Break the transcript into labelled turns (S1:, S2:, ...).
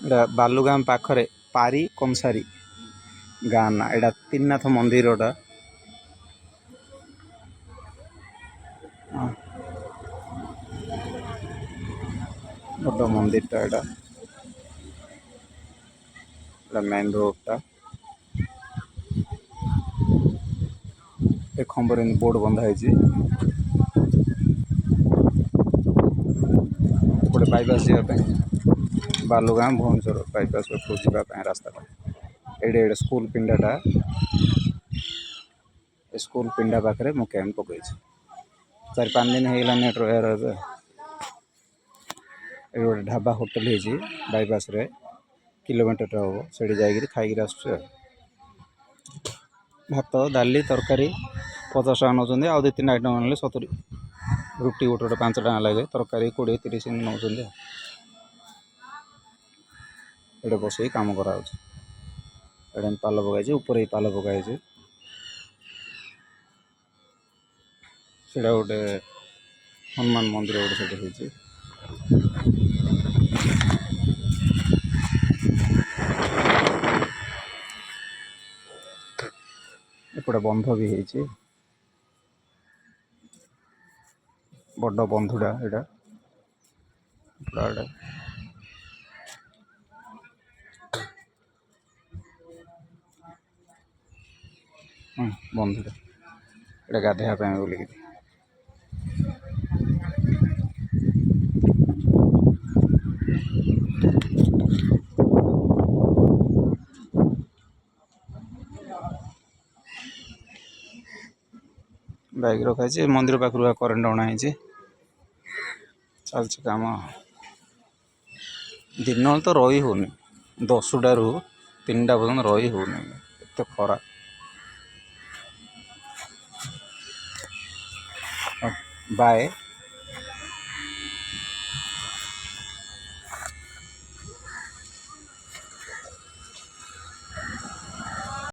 S1: एटा बालुगाम पाखरे पारी कंसारी गाँ ना एटा त्रिनाथ मंदिरटा बड़ मंदिरटा एटा मेन रोडटा ए खंबर बोर्ड बंधा है गोटे बाईपास जावाई बालुगाँ भुवनेश्वर बाईपास को जावाई रास्ता ये स्कूल पिंडाटा स्कूल पिंडा पाखे मु कैंप पकई 4-5 दिन होगा नेट रहा गोटे ढाबा होटेल हो बाईपास रे किलोमीटर हम से खाई आस भात डाली तरकारी 50 टका नौ आउ 2-3 आइटम आने 70 रुटी गोटे गोटे 5 टका लगे तरकारी 20-30 नौ ये बस कम करा पाल पकई ऊपर ही पाल पकई सीटा गोटे हनुमान मंदिर गोटे से एपटे बंध भी है बड़ बंधुटा यहाँ बंधुटा ये गाधेवाई बोल बैग रखाई मंदिर पाखु करेन्ट अणाई चलती कम दिन तो रही होनी 10टा रू 3टा पर्यटन रही होनी एत खरा बाय।